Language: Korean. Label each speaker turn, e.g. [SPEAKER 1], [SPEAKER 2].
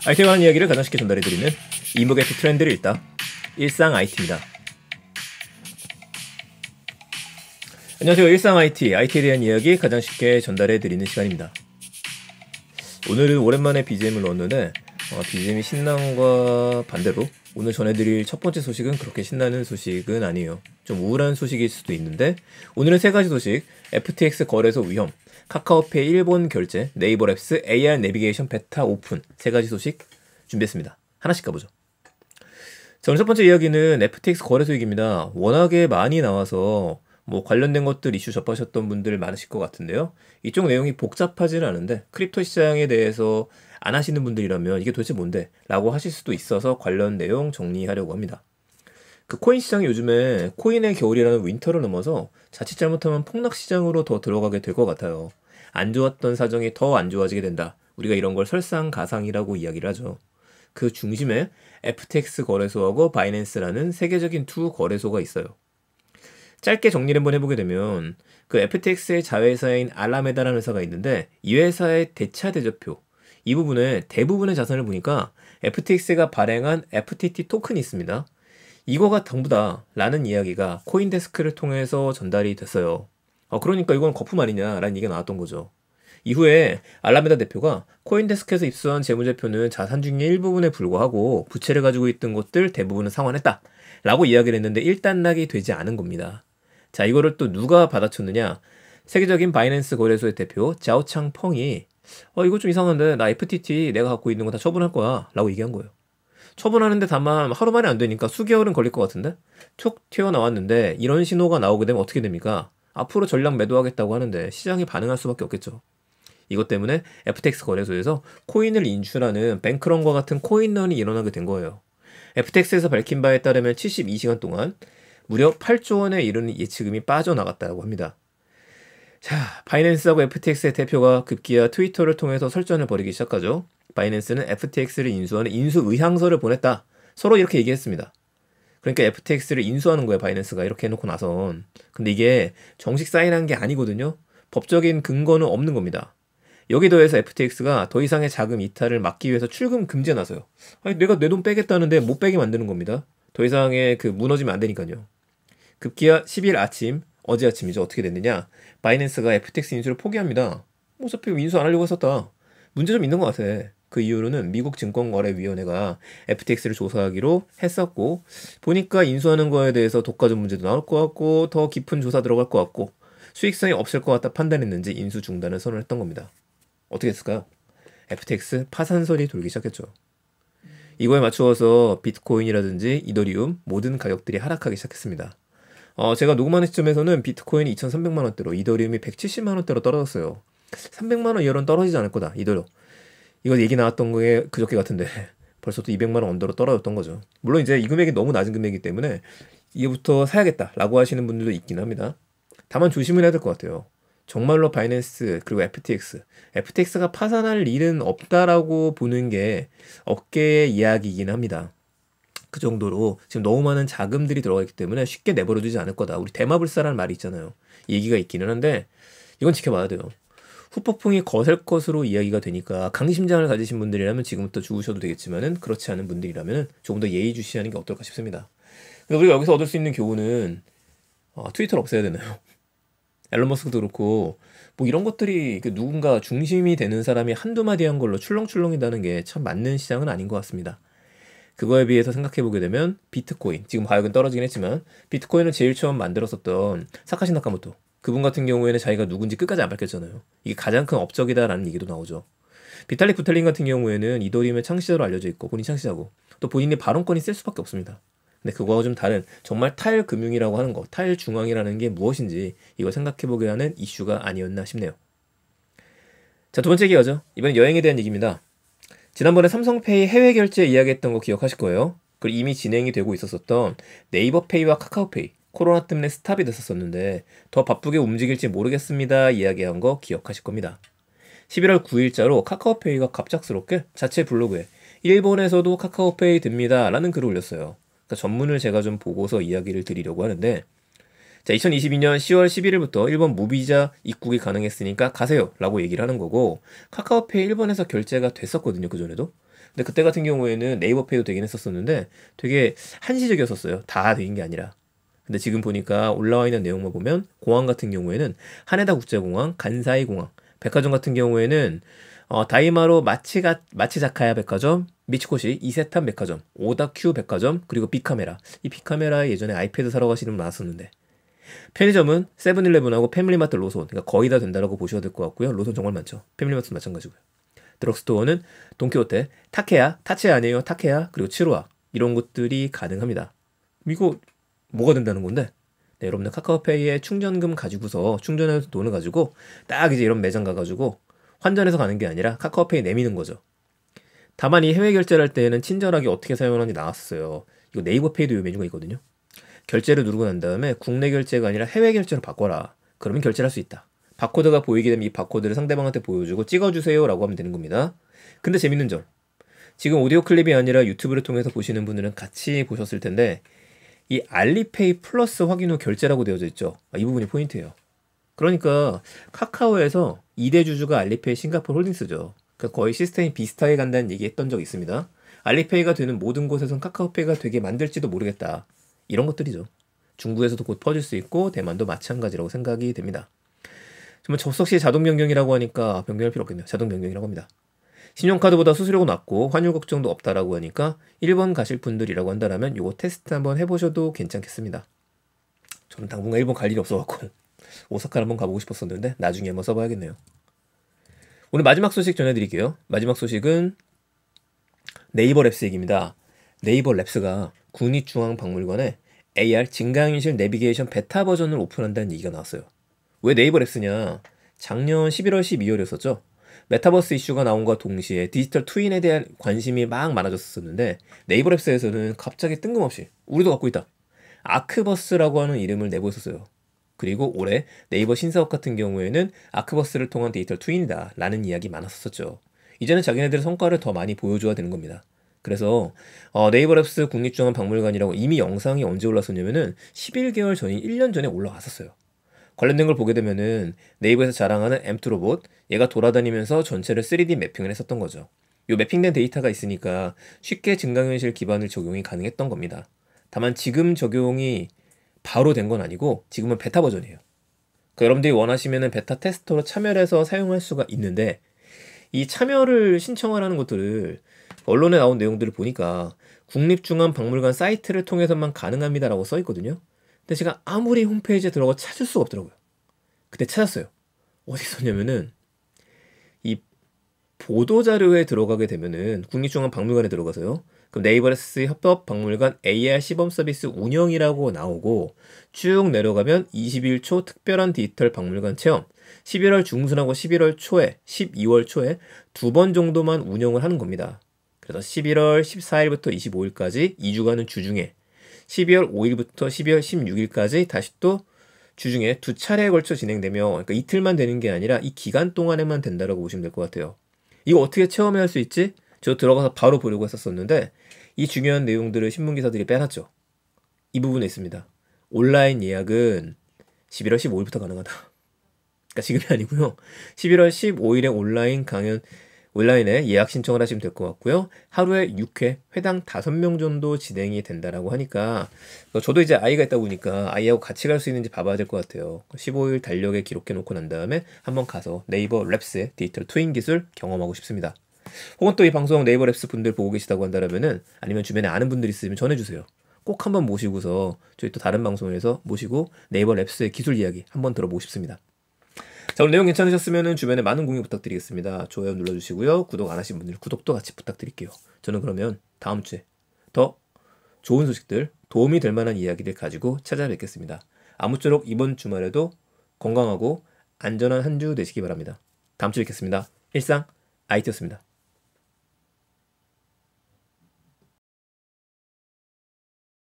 [SPEAKER 1] IT에 관한 이야기를 가장 쉽게 전달해드리는 이목의 트렌드를 읽다 일상 IT입니다. 안녕하세요. 일상 IT에 대한 이야기 가장 쉽게 전달해드리는 시간입니다. 오늘은 오랜만에 BGM을 넣었는데 BGM이 신나는 것과 반대로 오늘 전해드릴 첫 번째 소식은 그렇게 신나는 소식은 아니에요. 좀 우울한 소식일 수도 있는데 오늘은 세 가지 소식, FTX 거래소 위험, 카카오페이 일본 결제, 네이버 랩스 AR 내비게이션 베타 오픈 세 가지 소식 준비했습니다. 하나씩 가보죠. 자, 오늘 첫 번째 이야기는 FTX 거래소 얘기입니다. 워낙에 많이 나와서 관련된 것들 이슈 접하셨던 분들 많으실 것 같은데요. 이쪽 내용이 복잡하지는 않은데 크립토 시장에 대해서 안 하시는 분들이라면 이게 도대체 뭔데? 라고 하실 수도 있어서 관련 내용 정리하려고 합니다. 그 코인 시장이 요즘에 코인의 겨울이라는 윈터를 넘어서 자칫 잘못하면 폭락 시장으로 더 들어가게 될 것 같아요. 안 좋았던 사정이 더 안 좋아지게 된다. 우리가 이런 걸 설상가상이라고 이야기를 하죠. 그 중심에 FTX 거래소하고 바이낸스라는 세계적인 두 거래소가 있어요. 짧게 정리를 한번 해보게 되면 그 FTX의 자회사인 알라메다라는 회사가 있는데 이 회사의 대차 대조표 이 부분에 대부분의 자산을 보니까 FTX가 발행한 FTT 토큰이 있습니다. 이거가 전부다 라는 이야기가 코인데스크를 통해서 전달이 됐어요. 그러니까 이건 거품 아니냐 라는 얘기가 나왔던 거죠. 이후에 알라메다 대표가 코인데스크에서 입수한 재무제표는 자산 중의 일부분에 불과하고 부채를 가지고 있던 곳들 대부분은 상환했다 라고 이야기를 했는데 일단락이 되지 않은 겁니다. 자, 이거를 또 누가 받아쳤느냐? 세계적인 바이낸스 거래소의 대표 자오창 펑이 이거 좀 이상한데 나 FTT 내가 갖고 있는 거 다 처분할 거야 라고 얘기한 거예요. 처분하는데 다만 하루 만에 안 되니까 수개월은 걸릴 것 같은데 툭 튀어나왔는데 이런 신호가 나오게 되면 어떻게 됩니까? 앞으로 전략 매도하겠다고 하는데 시장이 반응할 수밖에 없겠죠. 이것 때문에 FTX 거래소에서 코인을 인출하는 뱅크런과 같은 코인런이 일어나게 된 거예요. FTX에서 밝힌 바에 따르면 72시간 동안 무려 8조 원에 이르는 예치금이 빠져나갔다고 합니다. 자, 바이낸스하고 FTX의 대표가 급기야 트위터를 통해서 설전을 벌이기 시작하죠. 바이낸스는 FTX를 인수하는 인수 의향서를 보냈다. 서로 이렇게 얘기했습니다. 그러니까 FTX를 인수하는 거예요, 바이낸스가. 이렇게 해놓고 나선. 근데 이게 정식 사인한 게 아니거든요. 법적인 근거는 없는 겁니다. 여기 더해서 FTX가 더 이상의 자금 이탈을 막기 위해서 출금 금지에 나서요. 아니, 내가 내 돈 빼겠다는데 못 빼게 만드는 겁니다. 더 이상의 무너지면 안 되니까요. 급기야 10일 아침, 어제 아침이죠. 어떻게 됐느냐. 바이낸스가 FTX 인수를 포기합니다. 어차피 인수 안 하려고 했었다. 문제 좀 있는 것 같아. 그 이후로는 미국 증권거래위원회가 FTX를 조사하기로 했었고 보니까 인수하는 거에 대해서 독과점 문제도 나올 것 같고 더 깊은 조사 들어갈 것 같고 수익성이 없을 것 같다 판단했는지 인수 중단을 선언했던 겁니다. 어떻게 했을까요? FTX 파산설이 돌기 시작했죠. 이거에 맞추어서 비트코인이라든지 이더리움 모든 가격들이 하락하기 시작했습니다. 제가 녹음하는 시점에서는 비트코인이 2,300만 원대로 이더리움이 170만 원대로 떨어졌어요. 300만 원 이하로는 떨어지지 않을 거다. 이더로. 이거 얘기 나왔던 게 그저께 같은데 벌써 또 200만 원 언더로 떨어졌던 거죠. 물론 이제 이 금액이 너무 낮은 금액이기 때문에 이제부터 사야겠다라고 하시는 분들도 있긴 합니다. 다만 조심을 해야 될 것 같아요. 정말로 바이낸스 그리고 FTX가 파산할 일은 없다라고 보는 게 업계의 이야기이긴 합니다. 그 정도로 지금 너무 많은 자금들이 들어가 있기 때문에 쉽게 내버려두지 않을 거다. 우리 대마불사라는 말이 있잖아요. 얘기가 있기는 한데 이건 지켜봐야 돼요. 후폭풍이 거셀 것으로 이야기가 되니까 강심장을 가지신 분들이라면 지금부터 죽으셔도 되겠지만은 그렇지 않은 분들이라면 조금 더 예의주시하는 게 어떨까 싶습니다. 근데 우리가 여기서 얻을 수 있는 교훈은 트위터를 없애야 되나요? 앨런 머스크도 그렇고 이런 것들이 누군가 중심이 되는 사람이 한두 마디 한 걸로 출렁출렁이다는 게 참 맞는 시장은 아닌 것 같습니다. 그거에 비해서 생각해보게 되면 비트코인, 지금 가격은 떨어지긴 했지만 비트코인을 제일 처음 만들었었던 사카시 나카모토 그분 같은 경우에는 자기가 누군지 끝까지 안 밝혔잖아요. 이게 가장 큰 업적이다라는 얘기도 나오죠. 비탈릭 부텔린 같은 경우에는 이더리움의 창시자로 알려져 있고 본인 창시자고 또 본인이 발언권이 셀 수밖에 없습니다. 근데 그거와 좀 다른 정말 탈금융이라고 하는 거, 탈중앙이라는 게 무엇인지 이걸 생각해보게 하는 이슈가 아니었나 싶네요. 자, 두 번째 얘기하죠. 이번엔 여행에 대한 얘기입니다. 지난번에 삼성페이 해외 결제 이야기했던 거 기억하실 거예요. 그리고 이미 진행이 되고 있었던 네이버페이와 카카오페이 코로나 때문에 스탑이 됐었는데 더 바쁘게 움직일지 모르겠습니다 이야기한 거 기억하실 겁니다. 11월 9일자로 카카오페이가 갑작스럽게 자체 블로그에 일본에서도 카카오페이 됩니다 라는 글을 올렸어요. 그러니까 전문을 제가 좀 보고서 이야기를 드리려고 하는데 자, 2022년 10월 11일부터 일본 무비자 입국이 가능했으니까 가세요 라고 얘기를 하는 거고 카카오페이 일본에서 결제가 됐었거든요. 그전에도. 근데 그때 같은 경우에는 네이버페이도 되긴 했었었는데 되게 한시적이었었어요. 다 되는 게 아니라. 근데 지금 보니까 올라와 있는 내용만 보면 공항 같은 경우에는 하네다 국제공항, 간사이 공항, 백화점 같은 경우에는 다이마로 마치자카야 백화점, 미치코시 이세탄 백화점, 오다큐 백화점, 그리고 빅카메라. 이 빅카메라 예전에 아이패드 사러 가시는 분 많았었는데 편의점은 세븐일레븐하고 패밀리마트, 로손, 그러니까 거의 다 된다라고 보셔야 될 것 같고요. 로손 정말 많죠. 패밀리마트도 마찬가지고요. 드럭스토어는 돈키호테, 타케야 아니에요. 타케야 그리고 치로아 이런 것들이 가능합니다. 이거 뭐가 된다는 건데? 네, 여러분들 카카오페이에 충전금 가지고서 충전해서 돈을 가지고 딱 이제 이런 매장 가가지고 환전해서 가는 게 아니라 카카오페이 내미는 거죠. 다만 이 해외 결제를 할 때는 친절하게 어떻게 사용하는지 나왔어요. 이거 네이버페이도 이 메뉴가 있거든요. 결제를 누르고 난 다음에 국내 결제가 아니라 해외 결제로 바꿔라. 그러면 결제를 할 수 있다. 바코드가 보이게 되면 이 바코드를 상대방한테 보여주고 찍어주세요 라고 하면 되는 겁니다. 근데 재밌는 점, 지금 오디오 클립이 아니라 유튜브를 통해서 보시는 분들은 같이 보셨을 텐데 이 알리페이 플러스 확인 후 결제라고 되어져 있죠. 이 부분이 포인트예요. 그러니까 카카오에서 2대 주주가 알리페이 싱가포르 홀딩스죠. 그러니까 거의 시스템이 비슷하게 간다는 얘기 했던 적이 있습니다. 알리페이가 되는 모든 곳에선 카카오페이가 되게 만들지도 모르겠다. 이런 것들이죠. 중국에서도 곧 퍼질 수 있고 대만도 마찬가지라고 생각이 됩니다. 정말 접속 시 자동 변경이라고 하니까 변경할 필요 없겠네요. 자동 변경이라고 합니다. 신용카드보다 수수료가 낮고 환율 걱정도 없다라고 하니까 1번 가실 분들이라고 한다면 요거 테스트 한번 해보셔도 괜찮겠습니다. 저는 당분간 일본 갈 일이 없어갖고 오사카를 한번 가보고 싶었었는데 나중에 한번 써봐야겠네요. 오늘 마지막 소식 전해드릴게요. 마지막 소식은 네이버 랩스 얘기입니다. 네이버 랩스가 국립중앙박물관에 AR 증강현실 내비게이션 베타 버전을 오픈한다는 얘기가 나왔어요. 왜 네이버 랩스냐? 작년 11월 12월이었었죠. 메타버스 이슈가 나온과 동시에 디지털 트윈에 대한 관심이 막 많아졌었는데 네이버 랩스에서는 갑자기 뜬금없이 우리도 갖고 있다. 아크버스라고 하는 이름을 내고 있었어요. 그리고 올해 네이버 신사업 같은 경우에는 아크버스를 통한 디지털 트윈이다 라는 이야기 많았었죠. 이제는 자기네들의 성과를 더 많이 보여줘야 되는 겁니다. 그래서 네이버 랩스 국립중앙박물관이라고 이미 영상이 언제 올랐었냐면은 11개월 전인 1년 전에 올라왔었어요. 관련된 걸 보게 되면은 네이버에서 자랑하는 M2 로봇, 얘가 돌아다니면서 전체를 3D 매핑을 했었던 거죠. 이 매핑된 데이터가 있으니까 쉽게 증강현실 기반을 적용이 가능했던 겁니다. 다만 지금 적용이 바로 된 건 아니고 지금은 베타 버전이에요. 그러니까 여러분들이 원하시면은 베타 테스터로 참여를 해서 사용할 수가 있는데 이 참여를 신청하라는 것들을 언론에 나온 내용들을 보니까 국립중앙박물관 사이트를 통해서만 가능합니다라고 써 있거든요. 근데 제가 아무리 홈페이지에 들어가 찾을 수가 없더라고요. 그때 찾았어요. 어디 있었냐면은 이 보도자료에 들어가게 되면은 국립중앙박물관에 들어가서요. 그럼 네이버레스 협업박물관 AR 시범 서비스 운영이라고 나오고 쭉 내려가면 21초 특별한 디지털 박물관 체험 11월 중순하고 11월 초에 12월 초에 2번 정도만 운영을 하는 겁니다. 그래서 11월 14일부터 25일까지 2주간은 주중에 12월 5일부터 12월 16일까지 다시 또 주중에 2차례에 걸쳐 진행되며 그러니까 이틀만 되는 게 아니라 이 기간 동안에만 된다라고 보시면 될 것 같아요. 이거 어떻게 체험할 수 있지? 저 들어가서 바로 보려고 했었는데 이 중요한 내용들을 신문기사들이 빼놨죠. 이 부분에 있습니다. 온라인 예약은 11월 15일부터 가능하다. 그러니까 지금이 아니고요. 11월 15일에 온라인에 예약 신청을 하시면 될 것 같고요. 하루에 6회, 회당 5명 정도 진행이 된다라고 하니까 저도 이제 아이가 있다 보니까 아이하고 같이 갈 수 있는지 봐봐야 될 것 같아요. 15일 달력에 기록해 놓고 난 다음에 한번 가서 네이버 랩스의 디지털 트윈 기술 경험하고 싶습니다. 혹은 또 이 방송 네이버 랩스 분들 보고 계시다고 한다면은 아니면 주변에 아는 분들 있으면 전해주세요. 꼭 한번 모시고서 저희 또 다른 방송에서 모시고 네이버 랩스의 기술 이야기 한번 들어보고 싶습니다. 자, 오늘 내용 괜찮으셨으면 주변에 많은 공유 부탁드리겠습니다. 좋아요 눌러주시고요. 구독 안 하신 분들 구독도 같이 부탁드릴게요. 저는 그러면 다음 주에 더 좋은 소식들, 도움이 될 만한 이야기를 가지고 찾아뵙겠습니다. 아무쪼록 이번 주말에도 건강하고 안전한 한 주 되시기 바랍니다. 다음 주에 뵙겠습니다. 일상 IT였습니다.